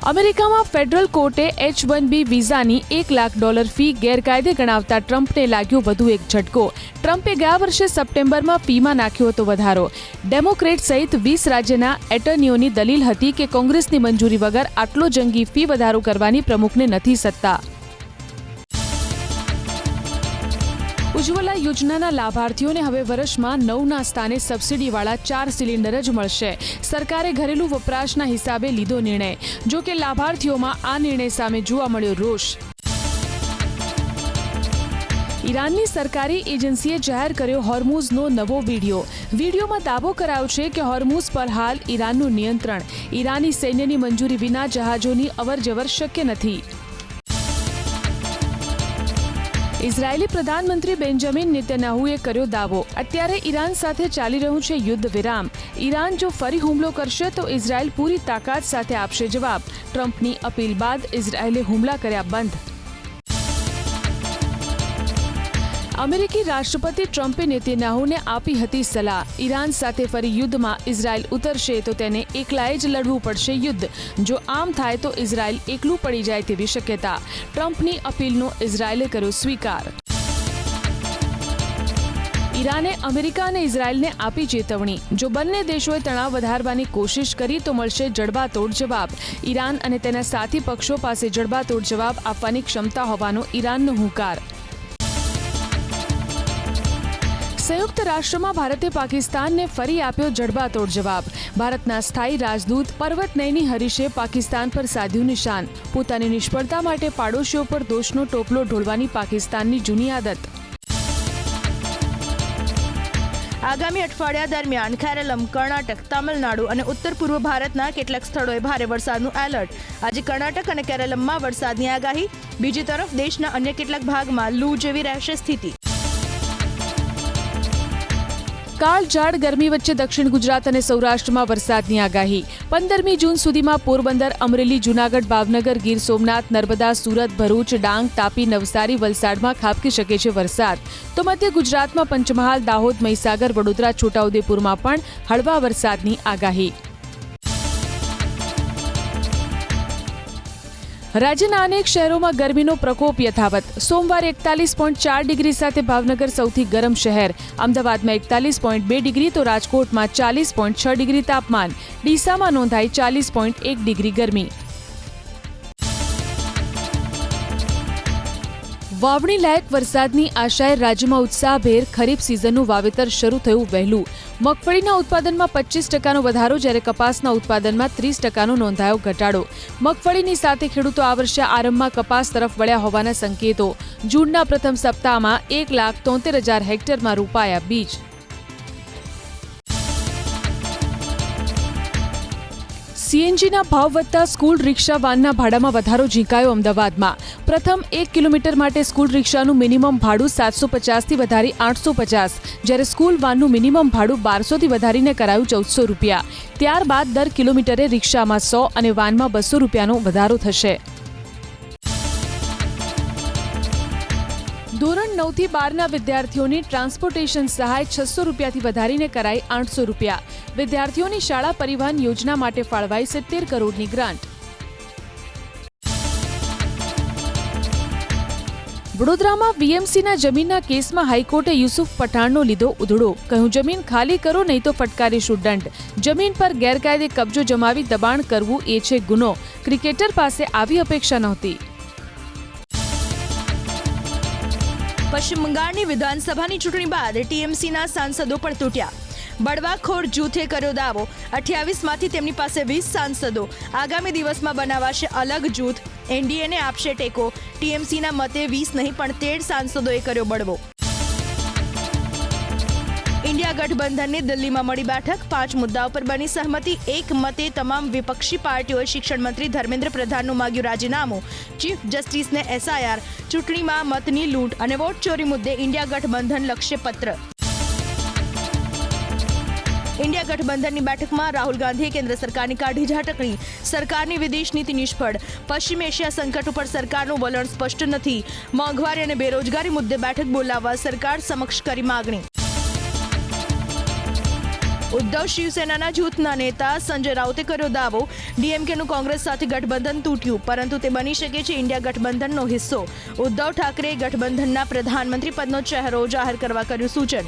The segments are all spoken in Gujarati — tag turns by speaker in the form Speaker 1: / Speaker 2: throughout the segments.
Speaker 1: અમેરિકામાં ફેડરલ કોર્ટે H-1B વિઝાની $1 લાખ ફી ગેરકાયદે ગણાવતા ટ્રમ્પને લાગ્યો વધુ એક ઝટકો. ટ્રમ્પે ગયા વર્ષે સપ્ટેમ્બરમાં ફીમાં નાખ્યો હતો વધારો. ડેમોક્રેટ સહિત 20 રાજ્યના એટર્નીઓની દલીલ હતી કે કોંગ્રેસની મંજૂરી વગર આટલો જંગી ફી વધારો કરવાની પ્રમુખને નથી સત્તા. ઉજ્જવલા યોજનાના લાભાર્થીઓને હવે વર્ષમાં 9ના સ્થાને સબસિડીવાળા 4 સિલિન્ડર જ મળશે. સરકારે ઘરેલું વપરાશના હિસાબે લીધો નિર્ણય. જો કે લાભાર્થીઓમાં આ નિર્ણય સામે જોવા મળ્યો રોષ. ઈરાનની સરકારી એજન્સીએ જાહેર કર્યો હોર્મુઝનો નવો વિડીયો. વિડીયોમાં દાવો કરાયો છે કે હોર્મુઝ પર હાલ ઈરાનનું નિયંત્રણ. ઈરાની સૈન્યની મંજૂરી વિના જહાજોની અવરજવર શક્ય નથી. ઇઝરાયેલી પ્રધાનમંત્રી બેન્જામિન નેતન્યાહુએ કર્યો દાવો. અત્યારે ઈરાન સાથે ચાલી રહ્યું છે યુદ્ધ વિરામ. ઈરાન જો ફરી હુમલો કરશે તો ઇઝરાયેલ પૂરી તાકાત સાથે આપશે જવાબ. ટ્રમ્પની અપીલ બાદ ઇઝરાયેલે હુમલા કર્યા બંધ. અમેરિકી રાષ્ટ્રપતિ ટ્રમ્પે નેતન્યાહુને આપી હતી સલાહ. ઈરાન સાથે ફરી યુદ્ધમાં ઇઝરાયેલ ઉતરશે તો તેને એકલાએ જ લડવું પડશે યુદ્ધ. જો આમ થાય તો ઇઝરાયેલ એકલું પડી જાય તેવી શક્યતા. ટ્રમ્પની અપીલનો ઇઝરાયેલે કર્યો સ્વીકાર. ઈરાને અમેરિકા અને ઇઝરાયેલને આપી ચેતવણી. જો બંને દેશોએ તણાવ વધારવાની કોશિશ કરી તો મળશે જડબાતોડ જવાબ. ઈરાન અને તેના સાથી પક્ષો પાસે જડબાતોડ જવાબ આપવાની ક્ષમતા હોવાનો ઈરાનનો હુંકાર. સંયુક્ત રાષ્ટ્રમાં ભારતે પાકિસ્તાનને ફરી આપ્યો જડબાતોડ જવાબ. ભારતના સ્થાયી રાજદૂત પર્વત નૈની હરીશે પાકિસ્તાન પર સાધ્યું નિશાન. પોતાની નિષ્ફળતા માટે પાડોશીઓ પર દોષનો ટોપલો ઢોળવાની પાકિસ્તાનની જૂની આદત.
Speaker 2: આગામી અઠવાડિયા દરમિયાન કેરળમ, કર્ણાટક, તમિલનાડુ અને ઉત્તર પૂર્વ ભારતના કેટલાક સ્થળોએ ભારે વરસાદનું એલર્ટ. આજે કર્ણાટક અને કેરળમમાં વરસાદની આગાહી. બીજી તરફ દેશના અન્ય કેટલાક ભાગમાં લૂ જેવી રહેશે સ્થિતિ.
Speaker 1: કાળઝાળ ગરમી વચ્ચે દક્ષિણ ગુજરાત અને સૌરાષ્ટ્રમાં વરસાદની આગાહી. 15મી જૂન સુધીમાં પોરબંદર, અમરેલી, જૂનાગઢ, ભાવનગર, ગીર સોમનાથ, નર્મદા, સુરત, ભરૂચ, ડાંગ, તાપી, નવસારી, વલસાડમાં ખાબકી શકે છે વરસાદ. તો મધ્ય ગુજરાતમાં પંચમહાલ, દાહોદ, મહીસાગર, વડોદરા, છોટાઉદેપુરમાં પણ હળવા વરસાદની આગાહી. રાજ્યના અનેક શહેરોમાં ગરમીનો પ્રકોપ યથાવત. સોમવારે 41.4 ડિગ્રી સાથે ભાવનગર સૌથી ગરમ શહેર. અમદાવાદમાં 41.2 ડિગ્રી તો રાજકોટમાં 40.6 ડિગ્રી તાપમાન. ડીસામાં નોંધાઈ 40.1 ડિગ્રી ગરમી. વાવણી લાયક વરસાદની આશાએ રાજ્યમાં ઉત્સાહભેર ખરીફ સિઝનનું વાવેતર શરૂ થયું વહેલું. મગફળીના ઉત્પાદનમાં 25% વધારો જ્યારે કપાસના ઉત્પાદનમાં 30% નોંધાયો ઘટાડો. મગફળીની સાથે ખેડૂતો આ વર્ષે આરંભમાં કપાસ તરફ વળ્યા હોવાના સંકેતો. જૂનના પ્રથમ સપ્તાહમાં 1,73,000 હેક્ટરમાં રોપાયા બીજ. સીએનજીના ભાવ વધતા સ્કૂલ રિક્ષા વાનના ભાડામાં વધારો ઝીંકાયો અમદાવાદમાં. પ્રથમ 1 કિલોમીટર માટે સ્કૂલ રિક્ષાનું મિનિમમ ભાડું 750થી વધારી 850, જ્યારે સ્કૂલ વાનનું મિનિમમ ભાડું 1200થી વધારીને કરાયું 1400 રૂપિયા. ત્યારબાદ દર કિલોમીટરે રિક્ષામાં 100 અને વાનમાં 200 રૂપિયાનો વધારો થશે. ધોરણ 9 થી 12ના વિદ્યાર્થીઓની ટ્રાન્સપોર્ટેશન સહાય 600 રૂપિયાથી વધારીને કરાઈ 800 રૂપિયા. વિદ્યાર્થીઓની શાળા પરિવહન યોજના માટે ફાળવાઈ 70 કરોડની ગ્રાન્ટ. વડોદરામાં વીએમસીના જમીનના કેસમાં હાઈકોર્ટે યુસુફ પઠાણનો લીધો ઉધડો. કહ્યું જમીન ખાલી કરો નહીં તો ફટકારીશું દંડ. જમીન પર ગેરકાયદે કબજો જમાવી દબાણ કરવું એ છે ગુનો. ક્રિકેટર પાસે આવી અપેક્ષા નહોતી.
Speaker 2: પશ્ચિમ બંગાળની વિધાનસભાની ચૂંટણી બાદ ટીએમસીના સાંસદો પણ તૂટ્યા. બળવાખોર જૂથે કર્યો દાવો. 28માંથી તેમની પાસે 20 સાંસદો. આગામી દિવસમાં બનાવાશે અલગ જૂથ. એનડીએને આપશે ટેકો. ટીએમસીના મતે 20 નહીં પણ 13 સાંસદોએ કર્યો બળવો. ઇન્ડિયા ગઠબંધનની દિલ્હીમાં મળી બેઠક. 5 મુદ્દાઓ પર બની સહમતિ. એક મતે તમામ વિપક્ષી પાર્ટીઓએ શિક્ષણ મંત્રી ધર્મેન્દ્ર પ્રધાનનું માંગ્યું રાજીનામું. ચીફ જસ્ટિસને એસઆઈઆર, ચૂંટણીમાં મતની લૂંટ અને વોટ ચોરી મુદ્દે ઇન્ડિયા ગઠબંધન લક્ષ્ય પત્ર. ઇન્ડિયા ગઠબંધનની બેઠકમાં રાહુલ ગાંધીએ કેન્દ્ર સરકારની કાઢી ઝાટકણી. સરકારની વિદેશ નીતિ નિષ્ફળ. પશ્ચિમ એશિયા સંકટ ઉપર સરકારનું વલણ સ્પષ્ટ નથી. મોંઘવારી અને બેરોજગારી મુદ્દે બેઠક બોલાવવા સરકાર સમક્ષ કરી માગણી. ઉદ્ધવ શિવસેનાના જૂથના નેતા સંજય રાઉતે કર્યો દાવો, ડીએમકેનું કોંગ્રેસ સાથે ગઠબંધન તૂટ્યું, પરંતુ તે બની શકે છે ઇન્ડિયા ગઠબંધનનો હિસ્સો. ઉદ્ધવ ઠાકરે ગઠબંધનના પ્રધાનમંત્રી પદનો ચહેરો જાહેર કરવા કર્યું સૂચન.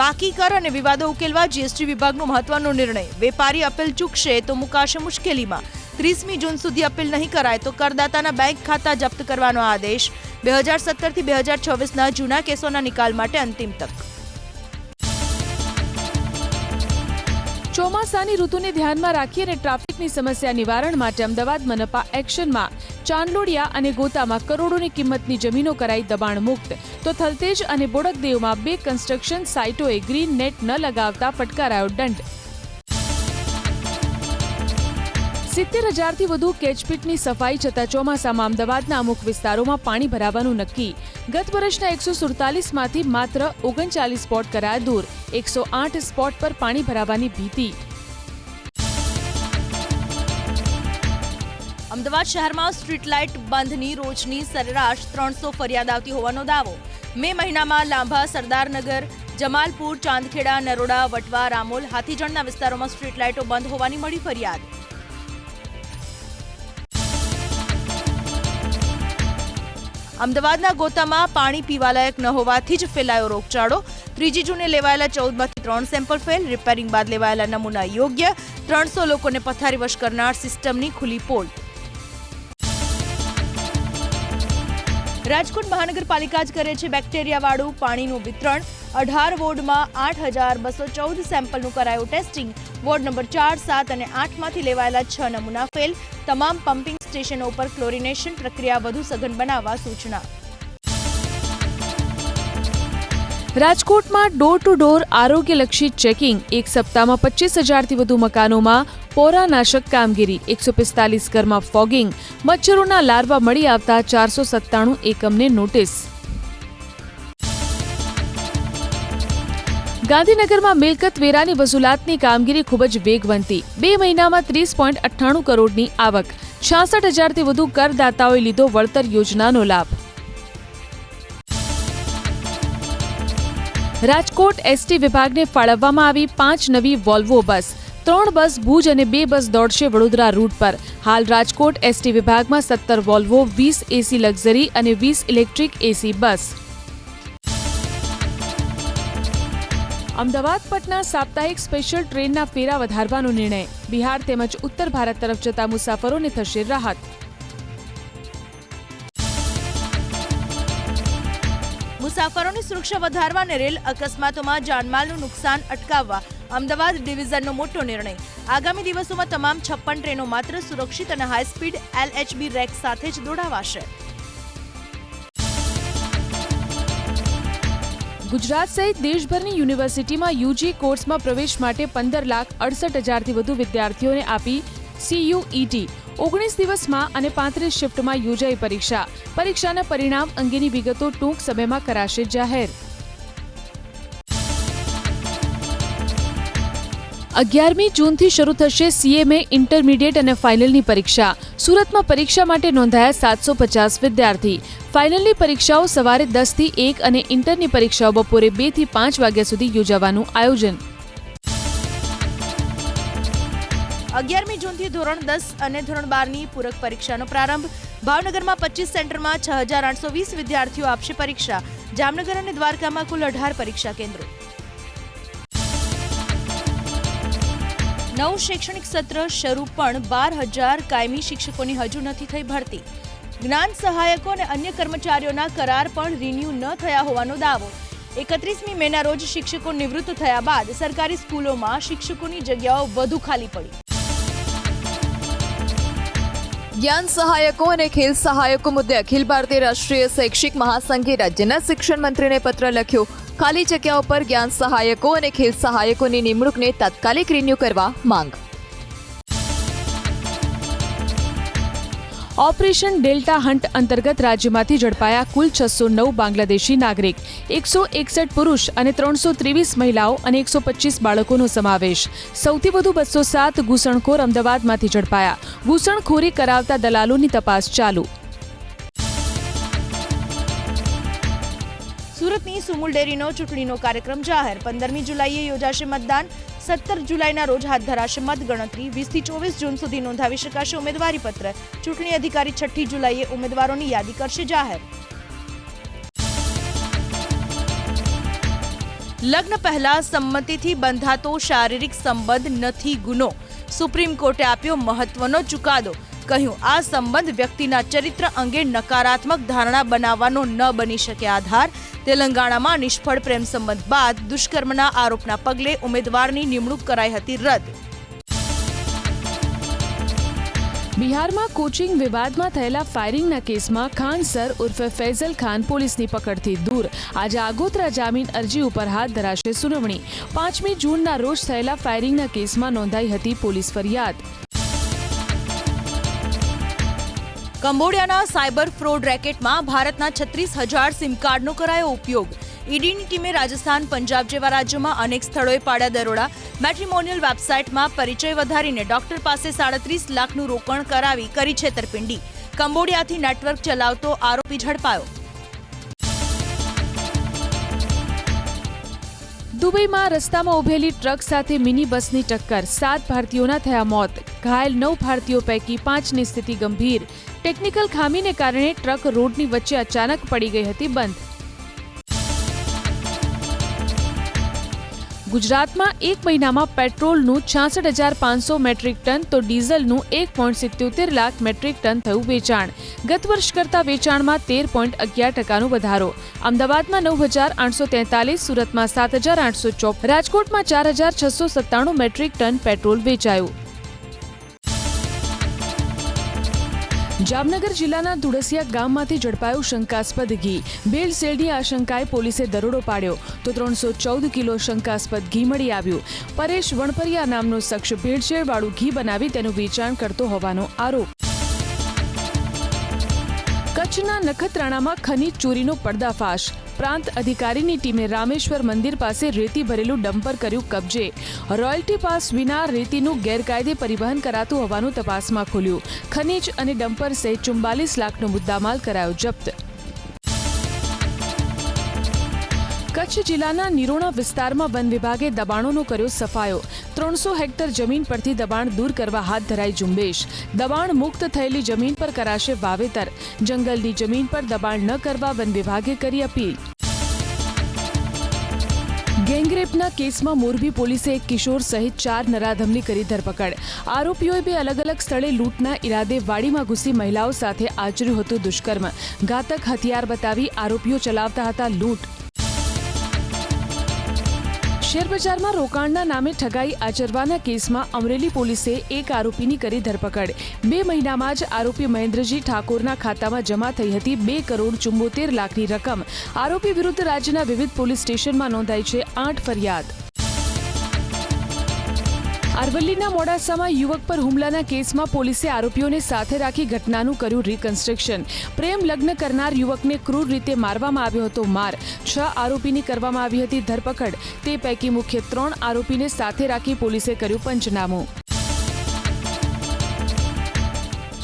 Speaker 2: બાકી કર અને વિવાદો ઉકેલવા જીએસટી વિભાગનો મહત્વનો નિર્ણય. વેપારી અપીલ ચૂકશે તો મુકાશે મુશ્કેલીમાં. 30મી જૂન સુધી અપીલ નહીં કરાય તો કરદાતાના બેંક ખાતા જપ્ત કરવાનો આદેશ. 2017 થી 2024ના જૂના કેસોના નિકાલ માટે અંતિમ તક.
Speaker 1: ચોમાસાની ઋતુને ધ્યાનમાં રાખી અને ટ્રાફિકની સમસ્યા નિવારણ માટે અમદાવાદ મનપા એક્શનમાં. ચાંદલોડિયા અને ગોતામાં કરોડોની કિંમતની જમીનો કરાઈ દબાણ મુક્ત, તો થલતેજ અને બોડકદેવમાં 2 કન્સ્ટ્રક્શન સાઇટોએ ગ્રીન નેટ ન લગાવતા ફટકારાયો દંડ. 70,000થી વધુ કેચપીટની સફાઈ છતાં ચોમાસામાં અમદાવાદના અમુક વિસ્તારોમાં પાણી ભરાવાનું નક્કી. ગત વર્ષના 147માંથી માત્ર 39 સ્પોટ કરાયા દૂર. 108 સ્પોટ પર પાણી ભરાવાની ભીતિ.
Speaker 2: અમદાવાદ શહેરમાં સ્ટ્રીટ લાઇટ બંધની રોજની સરેરાશ 300 ફરિયાદ આવતી હોવાનો દાવો. મે મહિનામાં લાંભા, સરદારનગર, જમાલપુર, ચાંદખેડા, નરોડા, વટવા, રામોલ, હાથીજણના વિસ્તારોમાં સ્ટ્રીટ લાઇટો બંધ હોવાની મળી ફરિયાદ. અમદાવાદના ગોતામાં પાણી પીવાલાયક ન હોવાથી જ ફેલાયો રોગચાળો. 3જી જૂને લેવાયેલા 14માંથી 3 સેમ્પલ ફેલ. રિપેરિંગ બાદ લેવાયેલા નમૂના યોગ્ય. 300 લોકોને પથારીવશ કરનાર સિસ્ટમની ખુલ્લી પોલ. રાજકોટ મહાનગરપાલિકા જ કરે છે બેક્ટેરિયાવાળું પાણીનું વિતરણ. 18 વોર્ડમાં 8,214 સેમ્પલનું કરાયું ટેસ્ટિંગ. વોર્ડ નંબર 4, 7 અને 8માંથી લેવાયેલા 6 નમૂના ફેલ. તમામ પમ્પિંગ સ્ટેશનો ઉપર ક્લોરિનેશન પ્રક્રિયા વધુ સઘન બનાવવા સૂચના.
Speaker 1: રાજકોટમાં ડોર ટુ ડોર આરોગ્યલક્ષી ચેકિંગ. 1 સપ્તાહમાં 25,000થી વધુ મકાનોમાં પોરાનાશક કામગીરી. 145 ઘરમાં ફોગિંગ. મચ્છરોના લાર્વા મળી આવતા 497 એકમને નોટિસ. ગાંધીનગરમાં મિલકત વેરાની વસૂલાતની કામગીરી ખૂબ જ વેગવંતી. 2 મહિનામાં 30.98 કરોડની આવક. 66,000થી વધુ કરદાતાઓએ લીધો વળતર યોજનાનો લાભ. રાજકોટ એસટી વિભાગને ફાળવવામાં આવી 5 નવી વોલ્વો બસ. 3 બસ ભુજ અને 2 બસ દોડશે વડોદરા રૂટ પર. હાલ રાજકોટ એસટી વિભાગમાં 17 વોલ્વો, 20 એસી લક્ઝરી અને 20 ઇલેક્ટ્રિક એસી બસ. અમદાવાદ પટના સાપ્તાહિક સ્પેશિયલ ટ્રેનના ફેરા વધારવાનો નિર્ણય. બિહાર તેમજ ઉત્તર ભારત તરફ જતા મુસાફરોને થશે રાહત.
Speaker 2: મુસાફરોની સુરક્ષા વધારવા અને રેલ અકસ્માતોમાં જાનમાલનું નુકસાન અટકાવવા અમદાવાદ ડિવિઝનનો મોટો નિર્ણય. આગામી દિવસોમાં તમામ 56 ટ્રેનો માત્ર સુરક્ષિત અને હાઈ સ્પીડ LHB રેક સાથે જ દોડાવાશે.
Speaker 1: ગુજરાત સહિત દેશભરની યુનિવર્સિટીમાં યુજી કોર્સમાં પ્રવેશ માટે 15,68,000થી વધુ વિદ્યાર્થીઓને આપી CUET. 19 દિવસમાં અને 35 શિફ્ટમાં યોજાઈ પરીક્ષા. પરીક્ષાના પરિણામ અંગેની વિગતો ટૂંક સમયમાં કરાશે જાહેર. 11મી જૂનથી શરૂ થશે CMA ઇન્ટરમીડિયેટ અને ફાઇનલની પરીક્ષા. સુરતમાં પરીક્ષા માટે નોંધાયા 750 વિદ્યાર્થી. ફાઇનલની પરીક્ષાઓ સવારે 10 થી 1 અને ઇન્ટરની પરીક્ષાઓ બપોરે 2 થી 5 વાગ્યા સુધી યોજાવાનું આયોજન.
Speaker 2: 11મી જૂનથી ધોરણ 10 અને ધોરણ 12ની પૂરક પરીક્ષાનો પ્રારંભ. ભાવનગરમાં 25 સેન્ટરમાં 6,820 વિદ્યાર્થીઓ આપશે પરીક્ષા. જામનગર અને દ્વારકામાં કુલ 18 પરીક્ષા કેન્દ્રો. નવું શૈક્ષણિક સત્ર શરૂ પણ 12,000 કાયમી શિક્ષકોની હજુ નથી થઈ ભરતી. જ્ઞાન સહાયકો અને અન્ય કર્મચારીઓના કરાર પણ રિન્યુ ન થયા હોવાનો દાવો. 31મી મેના રોજ શિક્ષકો નિવૃત્ત થયા બાદ સરકારી સ્કૂલોમાં શિક્ષકોની જગ્યાઓ વધુ ખાલી પડી.
Speaker 3: જ્ઞાન સહાયકો અને ખેલ સહાયકો મુદ્દે અખિલ ભારતીય રાષ્ટ્રીય શૈક્ષિક મહાસંઘે રાજ્યના શિક્ષણ મંત્રીને પત્ર લખ્યો. ખાલી જગ્યાઓ પર જ્ઞાન સહાયકો અને ખેલ સહાયકોની નિમણૂકને તાત્કાલિક રિન્યુ કરવા માંગ.
Speaker 1: ઓપરેશન ડેલ્ટા હન્ટ અંતર્ગત રાજ્યમાંથી ઝડપાયા કુલ 609 બાંગ્લાદેશી નાગરિક. 161 પુરુષ અને 323 મહિલાઓ અને 125 બાળકોનો સમાવેશ. સૌથી વધુ 207 ઘૂસણખોર અમદાવાદમાંથી ઝડપાયા. ઘૂસણખોરી કરાવતા દલાલોની તપાસ ચાલુ.
Speaker 2: સુરતની સુમુલ ડેરીનો ચૂંટણીનો કાર્યક્રમ જાહેર. 15મી જુલાઈએ યોજાશે મતદાન. 17 જુલાઈના રોજ હાથ ધરાશે મતગણતરી. 20થી 24 જૂન સુધી નોંધાવી શકાશે ઉમેદવારી પત્ર. ચૂંટણી અધિકારી 6ઠી જુલાઈએ ઉમેદવારોની યાદી કરશે જાહેર. લગ્ન પહેલા સંમતિથી બંધાતો શારીરિક સંબંધ નથી ગુનો. સુપ્રીમ કોર્ટે આપ્યો મહત્વનો ચુકાદો. કહ્યું, આ સંબંધ વ્યક્તિના ચરિત્ર અંગે નકારાત્મક ધારણા બનાવવાનો ન બની શકે આધાર. તેલંગાણામાં નિષ્ફળ પ્રેમ સંબંધ બાદ દુષ્કર્મના આરોપના પગલે ઉમેદવારની નિમણૂક કરાઈ હતી રદ.
Speaker 1: બિહારમાં કોચિંગ વિવાદમાં થયેલા ફાયરિંગના કેસમાં ખાન સર ઉર્ફે ફૈઝલ ખાન પોલીસની પકડથી દૂર. આજે આગોતરા જામીન અરજી ઉપર હાથ ધરાશે સુનાવણી. 5મી જૂનના રોજ થયેલા ફાયરિંગના કેસમાં નોંધાઈ હતી પોલીસ ફરિયાદ.
Speaker 2: કંબોડિયાના સાયબર ફ્રોડ રેકેટમાં ભારતના 36,000 સિમ કાર્ડનો કરાયો ઉપયોગ. ઈડીની ટીમે રાજસ્થાન, પંજાબ જેવા રાજ્યોમાં અનેક સ્થળોએ પાડ્યા દરોડા. મેટ્રિમોનિયલ વેબસાઇટમાં પરિચય વધારીને ડોક્ટર પાસે 37 લાખનું રોકણ કરાવી કરી છેતરપિંડી. કંબોડિયાથી નેટવર્ક ચલાવતો આરોપી ઝડપાયો.
Speaker 1: દુબઈમાં રસ્તામાં ઉભેલી ટ્રક સાથે મિની બસની ટક્કર. 7 ભારતીયોના થયા મોત. ઘાયલ 9 ભારતીયો પૈકી 5ની સ્થિતિ ગંભીર. ટેકનિકલ ખામીને કારણે ટ્રક રોડની વચ્ચે અચાનક પડી ગઈ હતી બંધ. ગુજરાતમાં એક મહિનામાં પેટ્રોલનું 66,500 મેટ્રિક ટન તો ડીઝલનું 1.77 લાખ મેટ્રિક ટન થયું વેચાણ. ગત વર્ષ કરતાં વેચાણમાં 13.11% વધારો. અમદાવાદમાં 9,843, સુરતમાં 7,804, રાજકોટમાં 4,697 મેટ્રિક ટન પેટ્રોલ વેચાયું. જામનગર જિલ્લાના ધુડસિયા ગામમાંથી ઝડપાયું શંકાસ્પદ ઘી. ભેળસેળની આશંકાએ પોલીસે દરોડો પાડ્યો તો 314 કિલો શંકાસ્પદ ઘી મળી આવ્યું. પરેશ વણપરિયા નામનો શખ્સ ભેળસેળવાળું ઘી બનાવી તેનું વેચાણ કરતો હોવાનો આરોપ. કચ્છના નખત્રાણામાં ખનીજ ચોરીનો પર્દાફાશ. પ્રાંત અધિકારીની ટીમે રામેશ્વર મંદિર પાસે રેતી ભરેલું ડમ્પર કર્યું કબજે. રોયલ્ટી પાસ વિના રેતીનું ગેરકાયદે પરિવહન કરાતું હોવાનું તપાસમાં ખુલ્યું. ખનીજ અને ડમ્પર સહિત 44 લાખનો મુદ્દામાલ કરાયો જપ્ત. કચ્છ જિલ્લાના નિરોણા વિસ્તારમાં વન વિભાગે દબાણોનો કર્યો સફાયો. 300 હેક્ટર જમીન પરથી દબાણ દૂર કરવા હાથ ધરાઈ ઝુંબેશ. દબાણ મુક્ત થયેલી જમીન પર કરાશે વાવેતર. જંગલની જમીન પર દબાણ ન કરવા વન વિભાગે કરી અપીલ. ગેંગરેપના કેસમાં મોરબી પોલીસે એક કિશોર સહિત 4 નરાધમની કરી ધરપકડ. આરોપીઓએ 2 અલગ અલગ સ્થળે લૂંટના ઈરાદે વાડીમાં ઘૂસી મહિલાઓ સાથે આચર્યું હતું દુષ્કર્મ. ઘાતક હથિયાર બતાવી આરોપીઓ ચલાવતા હતા લૂંટ. શેરબજારમાં રોકાણના નામે ઠગાઈ આચરવાના કેસમાં અમરેલી પોલીસે એક આરોપીની કરી ધરપકડ. 2 મહિનામાં જ આરોપી મહેન્દ્રજી ઠાકોરના ખાતામાં જમા થઈ હતી 2,74 લાખની રકમ. આરોપી વિરુદ્ધ રાજ્યના વિવિધ પોલીસ સ્ટેશનમાં નોંધાઈ છે 8 ફરિયાદ. અરવલ્લીના મોડાસામાં યુવક પર હુમલાના કેસમાં પોલીસે આરોપીઓને સાથે રાખી ઘટનાનું કર્યું રિકન્સ્ટ્રક્શન. પ્રેમ લગ્ન કરનાર યુવકને ક્રૂર રીતે મારવામાં આવ્યો હતો માર. 6 આરોપીની કરવામાં આવી હતી ધરપકડ. તે પૈકી મુખ્ય 3 આરોપીને સાથે રાખી પોલીસે કર્યું પંચનામું.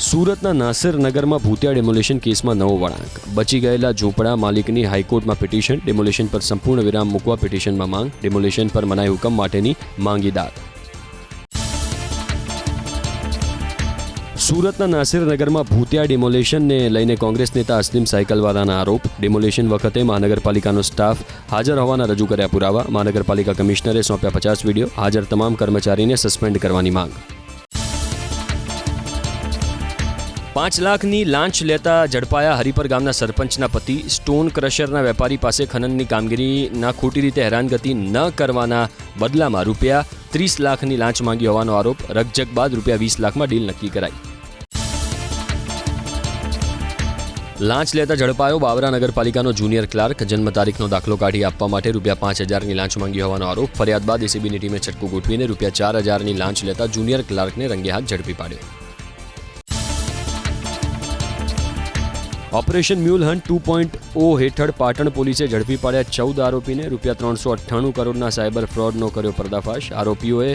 Speaker 4: સુરતના નાસિરનગરમાં ભૂતિયા ડેમોલેશન કેસમાં નવો વળાંક. બચી ગયેલા ઝૂંપડા માલિકની હાઈકોર્ટમાં પિટિશન. ડેમોલેશન પર સંપૂર્ણ વિરામ મૂકવા પિટિશનમાં માંગ. ડેમોલેશન પર મનાઈ હુકમ માટેની માંગી દાદ. સુરતના નાસિરનગરમાં ભૂતિયા ડિમોલેશનને લઈને કોંગ્રેસ નેતા અસ્લીમ સાયકલવાલાના આરોપ. ડિમોલેશન વખતે મહાનગરપાલિકાનો સ્ટાફ હાજર હોવાના રજૂ કર્યા પુરાવા. મહાનગરપાલિકા કમિશનરે સોંપ્યા 50 વિડીયો. હાજર તમામ કર્મચારીને સસ્પેન્ડ કરવાની માંગ. 5 લાખની લાંચ લેતા ઝડપાયા હરિપર ગામના સરપંચના પતિ. સ્ટોન ક્રશરના વેપારી પાસે ખનનની કામગીરીના ખોટી રીતે હેરાનગતિ ન કરવાના બદલામાં ₹30 લાખની લાંચ માંગી હોવાનો આરોપ. રકઝક બાદ ₹20 લાખમાં ડીલ નક્કી કરાઈ. લાંચ લેતા ઝડપાયો બાવરા નગરપાલિકાનો જુનિયર ક્લાર્ક. જન્મ તારીખનો દાખલો કાઢી આપવા માટે ₹5,000ની લાંચ માંગી હોવાનો આરોપ. ફરિયાદ બાદ એસીબીની ટીમે છટકું ગોઠવીને ₹4,000ની લાંચ લેતા જુનિયર ક્લાર્કને રંગે હાથ ઝડપી પાડ્યો. ઓપરેશન મ્યુલ હન્ટ 2.0 હેઠળ પાટણ પોલીસે ઝડપી પાડ્યા 14 આરોપીને. ₹398 કરોડના સાયબર ફ્રોડનો કર્યો પર્દાફાશ. આરોપીઓએ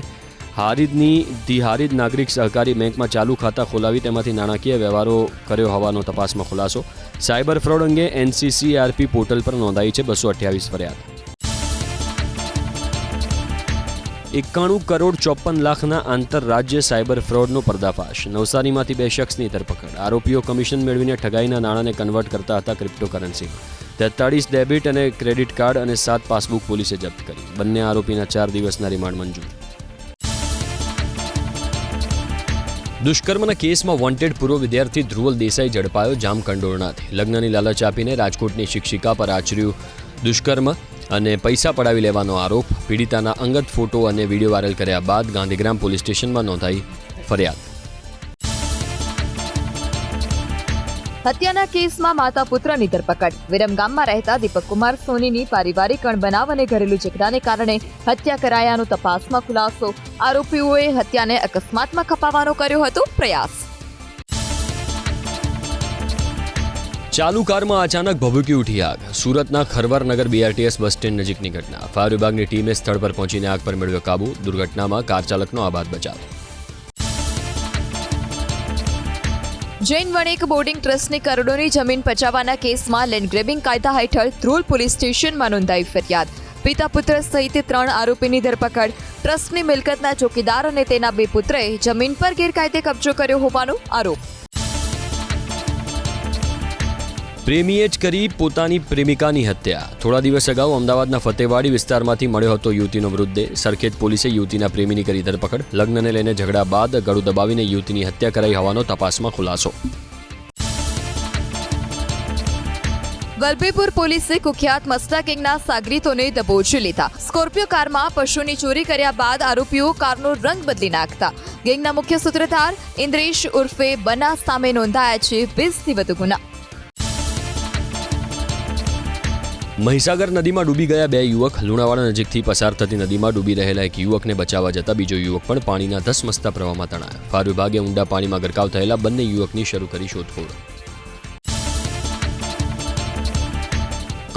Speaker 4: હારીજની ધી હારીજ નાગરિક સહકારી બેંકમાં ચાલુ ખાતા ખોલાવી તેમાંથી નાણાકીય વ્યવહારો કર્યો હોવાનો તપાસમાં ખુલાસો. સાયબર ફ્રોડ અંગે NCCRP પોર્ટલ પર નોંધાઈ છે 228 ફરિયાદ. 91 કરોડ 54 લાખના આંતરરાજ્ય સાયબર ફ્રોડનો પર્દાફાશ. નવસારીમાંથી 2 શખ્સની ધરપકડ. આરોપીઓ કમિશન મેળવીને ઠગાઈના નાણાંને કન્વર્ટ કરતા હતા ક્રિપ્ટોકરન્સીમાં. 43 ડેબિટ અને ક્રેડિટ કાર્ડ અને 7 પાસબુક પોલીસે જપ્ત કરી. બંને આરોપીના 4 દિવસના રિમાન્ડ મંજૂર. દુષ્કર્મના કેસમાં વોન્ટેડ પૂર્વ વિદ્યાર્થી ધ્રુવલ દેસાઈ ઝડપાયો જામકંડોરણાથી. લગ્નની લાલચ આપીને રાજકોટની શિક્ષિકા પર આચર્યું દુષ્કર્મ અને પૈસા પડાવી લેવાનો આરોપ. પીડિતાના અંગત ફોટો અને વિડીયો વાયરલ કર્યા બાદ ગાંધીગ્રામ પોલીસ સ્ટેશનમાં નોંધાઈ ફરિયાદ.
Speaker 3: હત્યાના કેસમાં માતા પુત્રની ધરપકડ. વિરમગામમાં રહેતા દીપક કુમાર સોનીની પારિવારિક અણબનાવ અને ઘરેલુ ઝઘડાને કારણે હત્યા કરાયાનો તપાસમાં ખુલાસો. આરોપીઓએ હત્યાને અકસ્માતમાં ખપાવવાનો કર્યો હતો પ્રયાસ.
Speaker 4: ચાલુ કારમાં અચાનક ભભૂકી ઉઠી આગ. સુરતના ખરવરનગર BRTS બસ સ્ટેન્ડ નજીકની ઘટના. ફાયર વિભાગની ટીમે સ્થળ પર પહોંચીને આગ પર મેળવ્યો કાબુ. દુર્ઘટનામાં કાર ચાલકનો આબાદ બચાવ.
Speaker 3: જૈન વણિક બોર્ડિંગ ટ્રસ્ટની કરોડોની જમીન પચાવવાના કેસમાં લેન્ડ ગ્રેબિંગ કાયદા હેઠળ ધ્રોલ પોલીસ સ્ટેશનમાં નોંધાઈ ફરિયાદ. પિતા પુત્ર સહિત 3 આરોપીની ધરપકડ. ટ્રસ્ટની મિલકતના ચોકીદાર અને તેના 2 પુત્રએ જમીન પર ગેરકાયદે કબજો કર્યો હોવાનો આરોપ.
Speaker 4: પ્રેમીએ જ કરી પોતાની પ્રેમિકાની હત્યા. થોડા દિવસ અગાઉ અમદાવાદના ફતેવાડી વિસ્તારમાંથી મળ્યો હતો યુવતીનો મૃતદેહ. સરખેજ પોલીસે યુવતીના પ્રેમીની કરી ધરપકડ. લગ્નને લઈને ઝઘડા બાદ ગળું દબાવીને યુવતીની હત્યા કરાઈ હોવાનો તપાસમાં ખુલાસો.
Speaker 3: વલભીપુર પોલીસે કુખ્યાત મસ્તા ગેંગના સાગરીતોને દબોચી લીધા. સ્કોર્પિયો કારમાં પશુની ચોરી કર્યા બાદ આરોપીઓ કારનો રંગ બદલી નાખતા. ગેંગના મુખ્ય સૂત્રધાર ઇન્દ્રેશ ઉર્ફે બના સામે નોંધાયા છે 20થી વધુ ગુના.
Speaker 4: મહીસાગર નદીમાં ડૂબી ગયા 2 યુવક. લુણાવાડા નજીકથી પસાર થતી નદીમાં ડૂબી રહેલા એક યુવકને બચાવવા જતા બીજો યુવક પણ પાણીના ધસમસતા પ્રવાહમાં તણાયો. ફાયર વિભાગે ઊંડા પાણીમાં ગરકાવ થયેલા બંને યુવકની શરૂ કરી શોધખોળ.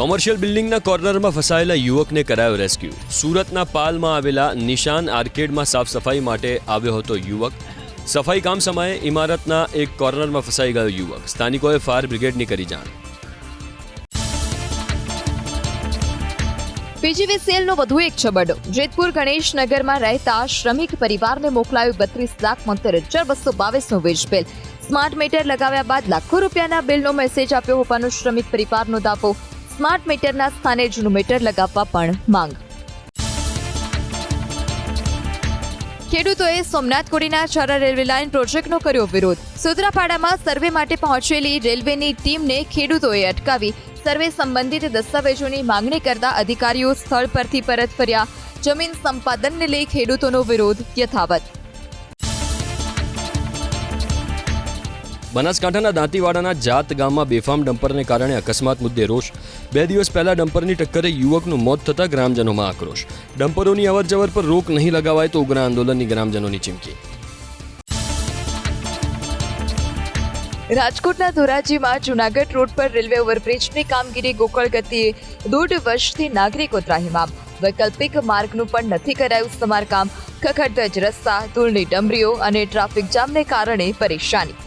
Speaker 4: કોમર્શિયલ બિલ્ડિંગના કોર્નરમાં ફસાયેલા યુવકને કરાયો રેસ્ક્યુ. સુરતના પાલમાં આવેલા નિશાન આર્કેડમાં સાફ સફાઈ માટે આવ્યો હતો યુવક. સફાઈ કામ સમયે ઇમારતના એક કોર્નરમાં ફસાઈ ગયો યુવક. સ્થાનિકોએ ફાયર બ્રિગેડની કરી જાણ.
Speaker 3: PGVCLનો વધુ એક છબરડો. જેતપુર ગણેશનગરમાં રહેતા શ્રમિક પરિવારને મોકલાયું 32,72,222નું વીજ બિલ. સ્માર્ટ મીટર લગાવ્યા બાદ લાખો રૂપિયાના બિલનો મેસેજ આપ્યો હોવાનો શ્રમિક પરિવારનો દાવો. સ્માર્ટ મીટરના સ્થાને જૂનું મીટર લગાવવા પણ માંગ. ખેડૂતોએ સોમનાથ કોડીના ચારા રેલવે લાઇન પ્રોજેક્ટનો કર્યો વિરોધ. સૂત્રાપાડામાં સર્વે માટે પહોંચેલી રેલવેની ટીમને ખેડૂતોએ અટકાવી. સર્વે સંબંધિત દસ્તાવેજોની માંગણી કરતા અધિકારીઓ સ્થળ પરથી પરત ફર્યા. જમીન સંપાદનને લઈ ખેડૂતોનો વિરોધ યથાવત.
Speaker 4: બનાસકાંઠાના દાંતીવાડાના જાત ગામમાં બેફામ ડમ્પરને કારણે અકસ્માત મુદ્દે રોષ. 2 દિવસ પહેલા ડમ્પરની ટક્કરે યુવકનું મોત થતાં ગ્રામજનોમાં આક્રોશ. ડમ્પરોની અવરજવર પર રોક નહીં લગાવાય તો ઉગ્ર આંદોલનની ગ્રામજનોની ચીમકી.
Speaker 3: રાજકોટના ધોરાજીમાં જૂનાગઢ રોડ પર રેલવે ઓવરબ્રિજની કામગીરી ગોકળ ગતિએ 1.5 વર્ષથી નાગરિકો ત્રાહિમામ. વૈકલ્પિક માર્ગનું પણ નથી કરાયું સમારકામ. ખખડધજ રસ્તા, ધૂળની ડમરીઓ અને ટ્રાફિક જામને કારણે પરેશાની.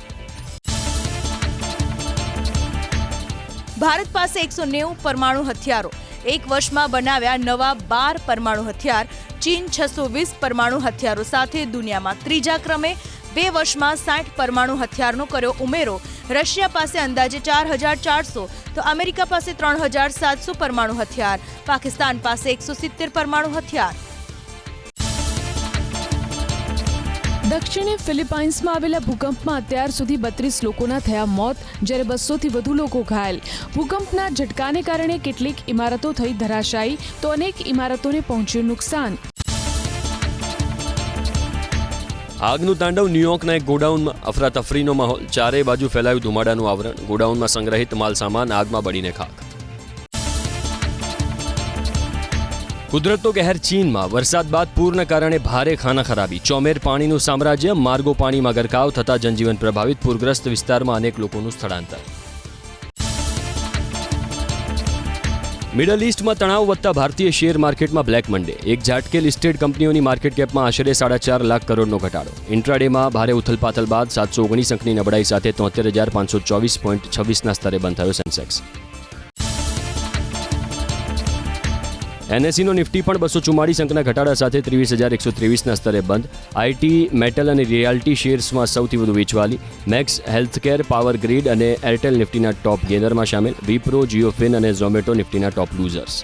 Speaker 2: ભારત પાસે 190 પરમાણુ હથિયારો. 1 વર્ષમાં બનાવ્યા નવા 12 પરમાણુ હથિયાર. ચીન 620 પરમાણુ હથિયારો સાથે દુનિયામાં 3જા ક્રમે. 2 વર્ષમાં 60 પરમાણુ હથિયારનો કર્યો ઉમેરો. રશિયા પાસે અંદાજે 4,400 તો અમેરિકા પાસે 3,700 પરમાણુ હથિયાર. પાકિસ્તાન પાસે 170 પરમાણુ હથિયાર.
Speaker 1: દક્ષિણી ફિલિપાઇન્સમાં આવેલા ભૂકંપમાં અત્યાર સુધી 32 લોકોના થયા મોત, જ્યારે 200થી વધુ લોકો ઘાયલ. ભૂકંપના ઝટકાને કારણે કેટલીક ઇમારતો થઈ ધરાશાયી તો અનેક ઇમારતોને પહોંચ્યું નુકસાન.
Speaker 4: આગનું તાંડવ ન્યૂયોર્કના એક ગોડાઉનમાં. અફરાતફરીનો માહોલ. ચારે બાજુ ફેલાયું ધુમાડાનું આવરણ. ગોડાઉનમાં સંગ્રહિત માલ સામાન આગમાં બળીને ખાક. કુદરતનો કહેર ચીનમાં. વરસાદ બાદ પૂરના કારણે ભારે ખાનાખરાબી. ચોમેર પાણીનું સામ્રાજ્ય. માર્ગો પાણીમાં ગરકાવ થતા જનજીવન પ્રભાવિત. પૂરગ્રસ્ત વિસ્તારમાં અનેક લોકોનું સ્થળાંતર. મિડલ ઈસ્ટમાં તણાવ વધતા ભારતીય શેર માર્કેટમાં બ્લેક મન્ડે. એક ઝાટકે લિસ્ટેડ કંપનીઓની માર્કેટ કેપમાં આશરે 4.5 લાખ કરોડનો ઘટાડો. ઇન્ટ્રાડેમાં ભારે ઉથલપાથલ બાદ 719 અંકની નબળાઈ સાથે 73,524.26ના સ્તરે બંધ થયો સેન્સેક્સ. એનએસઈનો નિફ્ટી પણ 244 અંકના ઘટાડા સાથે 23,123ના સ્તરે બંધ. આઈટી, મેટલ અને રિયાલ્ટી શેર્સમાં સૌથી વધુ વેચવાલી. મેક્સ હેલ્થકેર, પાવર ગ્રીડ અને એરટેલ નિફ્ટીના ટોપ ગેનરમાં સામેલ. વિપ્રો, જીઓફિન અને ઝોમેટો નિફ્ટીના ટોપ લૂઝર્સ.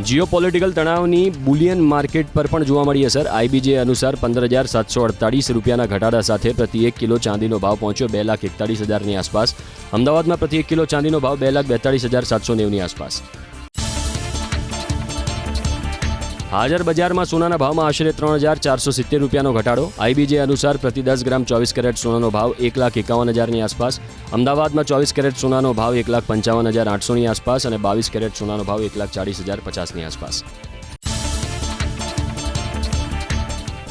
Speaker 4: જીઓપોલિટિકલ તણાવની બુલિયન માર્કેટ પર પણ જોવા મળી અસર. આઈબીજે અનુસાર 15,748 રૂપિયાના ઘટાડા સાથે પ્રતિ 1 કિલો ચાંદીનો ભાવ પહોંચ્યો 2,41,000ની આસપાસ. અમદાવાદમાં પ્રતિ 1 કિલો ચાંદીનો ભાવ 2,42,790ની આસપાસ. હાજર બજારમાં સોનાના ભાવમાં આશરે 3,470 રૂપિયાનો ઘટાડો. આઈબીજે અનુસાર પ્રતિ 10 ગ્રામ 24 કેરેટ સોનાનો ભાવ 1,51,000ની આસપાસ. અમદાવાદમાં 24 કેરેટ સોનાનો ભાવ 1,55,800ની આસપાસ અને 22 કેરેટ સોનાનો ભાવ 1,40,050ની આસપાસ.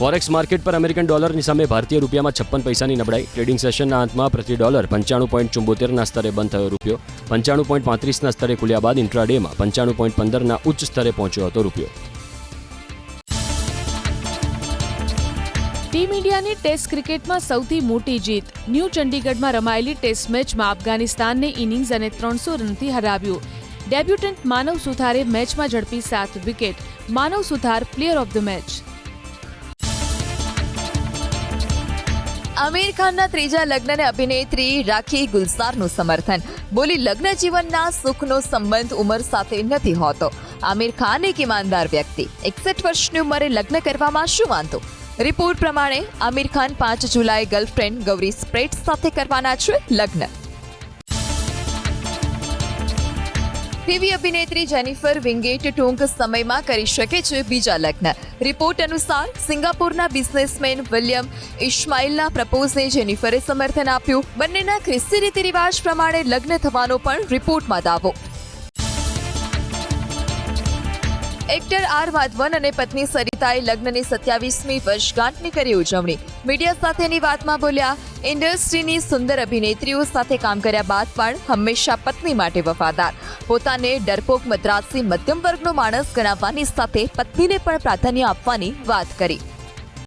Speaker 4: ફોરેક્સ માર્કેટ પર અમેરિકન ડોલરની સામે ભારતીય રૂપિયામાં 56 પૈસાની નબળાઈ. ટ્રેડિંગ સેશનના અંતમાં પ્રતિ ડોલર 95.74ના સ્તરે બંધ થયો રૂપિયો. 95.35ના સ્તરે ખુલ્યા બાદ ઇન્ટ્રાડેમાં 95.15ના ઉચ્ચ સ્તરે પહોંચ્યો હતો રૂપિયો.
Speaker 1: ટીમ ઇન્ડિયાની ટેસ્ટ ક્રિકેટમાં સૌથી મોટી જીત. ન્યૂ ચંડીગઢમાં રમાયેલી ટેસ્ટ મેચમાં અફઘાનિસ્તાનને ઇનિંગ્સ અને 300 રનથી હરાવ્યું. ડેબ્યુટન્ટ માનવ સુથારે મેચમાં ઝડપી 7 wicket. Manav Suthar player of the match.
Speaker 3: Aamir ખાનના ત્રીજા લગ્નને અભિનેત્રી રાખી ગુલઝારનું સમર્થન. બોલી, લગ્ન જીવનના સુખનો સંબંધ ઉંમર સાથે નથી હોતો. આમિર ખાન એક ઈમાનદાર વ્યક્તિ. 61 વર્ષની ઉંમરે લગ્ન કરવામાં શું વાંધો? રિપોર્ટ પ્રમાણે આમિર ખાન 5 જુલાઈ ગર્લફ્રેન્ડ ગૌરી સ્પ્રેટ સાથે કરવાના છે લગ્ન. ટીવી અભિનેત્રી જેનિફર વિંગેટ ટૂંક સમયમાં કરી શકે છે બીજા લગ્ન. રિપોર્ટ અનુસાર સિંગાપુરના બિઝનેસમેન વિલિયમ ઇસ્માઇલના પ્રપોઝને જેનિફરે સમર્થન આપ્યું. બંનેના ખ્રિસ્તી રીતિ રિવાજ પ્રમાણે લગ્ન થવાનો પણ રિપોર્ટમાં દાવો. એક્ટર આર માધવન અને પત્ની સરિતાએ લગ્નની 27મી વર્ષગાંઠની કરી ઉજવણી. મીડિયા સાથેની વાતમાં બોલ્યા, ઇન્ડસ્ટ્રીની સુંદર અભિનેત્રીઓ સાથે કામ કર્યા બાદ પણ હંમેશા પત્ની માટે વફાદાર. પોતાને ડરપોક મદ્રાસી મધ્યમ વર્ગનો માણસ ગણાવવાની સાથે પત્નીને પણ પ્રાધાન્ય આપવાની વાત કરી.